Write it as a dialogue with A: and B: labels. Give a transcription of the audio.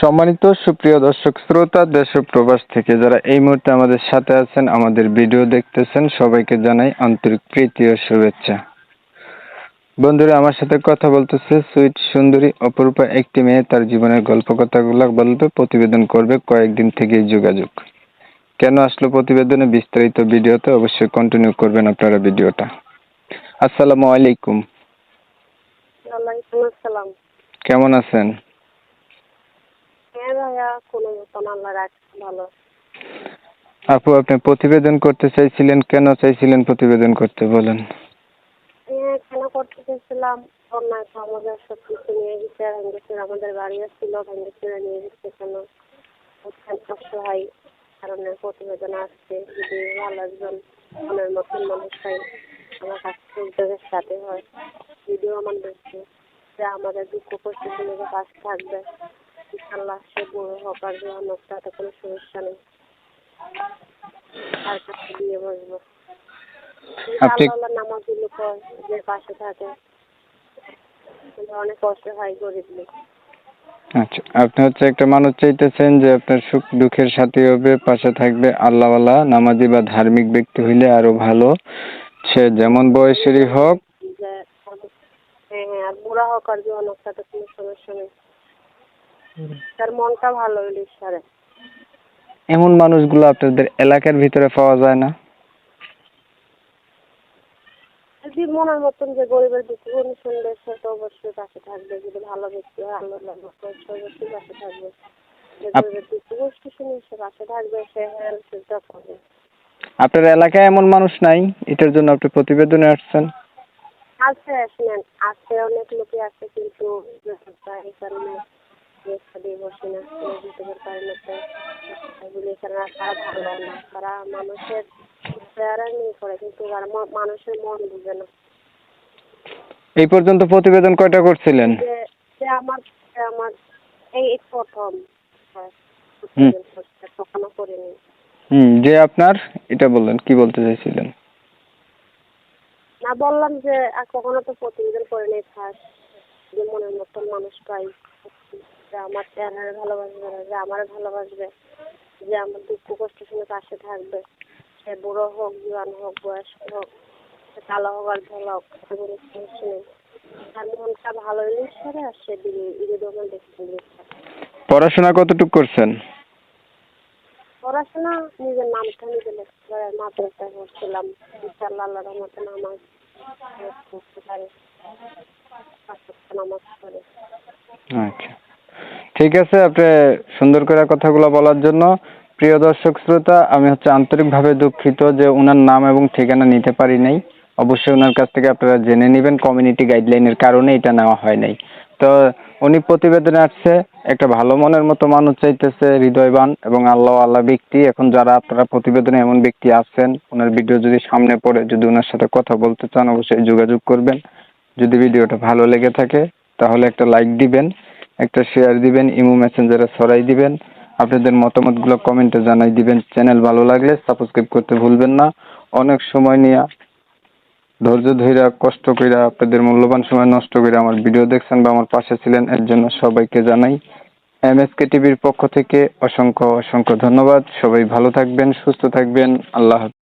A: সম্মানিত সুপ্রিয় দর্শক শ্রোতা দেশ ও প্রবাস থেকে যারা এই মুহূর্তে আমাদের সাথে আছেন, আমাদের ভিডিও দেখতেছেন, সবাইকে জানাই আন্তরিক প্রীতি ও শুভেচ্ছা। বন্ধুরা, আমার সাথে কথা বলতেছে সুইট সুন্দরী অপরূপা একটি মেয়ে। তার জীবনের গল্প কথাগুলো বলবে, প্রতিবেদন করবে। কয়েকদিন থেকেই যোগাযোগ। কেন আসলো প্রতিবেদনে, বিস্তারিত ভিডিওতে অবশ্যই কন্টিনিউ করবেন আপনারা ভিডিওটা। আসসালামু আলাইকুম।
B: ওয়ালাইকুম আসসালাম।
A: কেমন আছেন?
B: হ্যাঁ ভাইয়া, কোনো মতন আল্লাহ রাখছে ভালো।
A: আপু, আপনি প্রতিবেদন করতে চাইছিলেন, কেন চাইছিলেন প্রতিবেদন করতে বলেন?
B: হ্যাঁ, কেন করতে চেয়েছিলাম, বন্যায় তো আমাদের সব কিছু নিয়ে গেছে, ভেঙেছে, আমাদের বাড়িও ছিল, ভেঙেছে নিয়ে গেছে। কেন অসহায় কারণে প্রতিবেদন আসছে। যদি ভালো একজন মনের মতন মানুষ পাই, আমার কাছ থেকে উদ্যোগের সাথে হয়, ভিডিও আমার দেখছে, যে আমাদের দুঃখ কষ্ট শুনে পাশে থাকবে। ইনশাল্লাহ সে বড় হোক আর জোয়ান হোক, তাতে কোনো সমস্যা নেই। তার কাছে দিয়ে বসবো।
A: আপনি
B: আল্লাহ নামাজগুলো পড়, যে পাশে থাকে, অনেক কষ্ট হয় গরিব লোক।
A: আচ্ছা, আপনি একটা মানুষ চাইতেছেন যে আপনার সুখ দুঃখের সাথী হবে, পাশে থাকবে, আল্লাহওয়ালা নামাজি বা ধার্মিক ব্যক্তি হইলে আরো ভালো। সে যেমন বয়সেরই হোক।
B: যে হ্যাঁ হ্যাঁ, আর বুড়া হোক আর জোয়ান হোক, তাতে কোনো সমস্যা নেই। তার মনটা ভালো হইলে ঈশ্বরে।
A: এমন মানুষগুলো আপনাদের এলাকার ভিতরে পাওয়া যায় না?
B: যদি মনের মতন যে গরিবের দুঃখ শুনবে, সে তো অবশ্যই পাশে থাকবে। যদি ভালো ব্যক্তি হয়, আল্লাহ অবশ্যই পাশে থাকবে। যে গরিবের দুঃখ কষ্ট শুনে সে পাশে থাকবে, সে হেল্পটা করবে।
A: আপনার এলাকায় এমন মানুষ নাই, এটার জন্য আপনি প্রতিবেদনে আসছেন?
B: আছে, শুনেন, আছে, অনেক লোকই আছে, কিন্তু এই কারণে বসে না, দিতে পারে না। এগুলি তারা ভালো না, তারা মানুষের চেহারা নিয়ে করে, কিন্তু মানুষের মন বুঝে না।
A: এই পর্যন্ত প্রতিবেদন কয়টা করছিলেন?
B: যে আমার আমার এই প্রথম প্রতিবেদন করতে, কখনো করিনি।
A: যে আপনার এটা বললেন, কি বলতে চাইছিলেন?
B: না, বললাম যে আর কখনো তো প্রতিবেদন করিনি। ফার্স্ট যে মনের মতন মানুষ পাই, যে আমার চেহারা ভালোবাসবে, যে আমার ভালোবাসবে, যে আমার দুঃখ কষ্ট শুনে পাশে থাকবে। সে বুড়ো হোক, জোয়ান হোক, বয়স্ক হোক, কালো হোক আর ধলা হোক, কোনো সমস্যা নেই। তার মনটা ভালো হলে ঈশ্বরে, আর সে দিলে দোকান দেখতে।
A: পড়াশোনা কতটুকু করছেন?
B: পড়াশোনা নিজের নামটা নিজে লিখতে পারে, মাদ্রাসায় পড়ছিলাম। ইনশাআল্লাহ আল্লাহর রহমতে নামাজ পড়তে পারে, নামাজ পড়ে।
A: আচ্ছা, ঠিক আছে। আপনি সুন্দর করে কথাগুলো বলার জন্য প্রিয় দর্শক শ্রোতা, আমি আন্তরিকভাবে দুঃখিত যে ওনার নাম এবং ঠিকানা নিতে পারি নাই। অবশ্যই ওনার কাছ থেকে আপনারা জেনে নেবেন, কমিউনিটি গাইডলাইনের কারণে এটা নেওয়া হয় নাই। তো উনি প্রতিবেদনে আসছে, একটা ভালো মনের মতো মানুষ চাইতেছে, হৃদয়বান এবং আল্লাহ ব্যক্তি। এখন যারা আপনারা প্রতিবেদনে এমন ব্যক্তি আছেন, ওনার ভিডিও যদি সামনে পড়ে, যদি ওনার সাথে কথা বলতে চান, অবশ্যই যোগাযোগ করবেন। যদি ভিডিওটা ভালো লেগে থাকে তাহলে একটা লাইক দিবেন, একটা শেয়ার দিবেন, ইমো মেসেঞ্জারে ছড়াই দিবেন, আপনাদের মতামতগুলো কমেন্টে জানাই দিবেন। চ্যানেল ভালো লাগলে সাবস্ক্রাইব করতে ভুলবেন না। অনেক সময় নিয়ে, ধৈর্য ধইরা, কষ্ট কইরা, আপনাদের মূল্যবান সময় নষ্ট করে আমার ভিডিও দেখছেন বা আমার পাশে ছিলেন, এর জন্য সবাইকে জানাই এমএসকে টিভির পক্ষ থেকে অসংখ্য অসংখ্য ধন্যবাদ। সবাই ভালো থাকবেন, সুস্থ থাকবেন। আল্লাহ হাফেজ।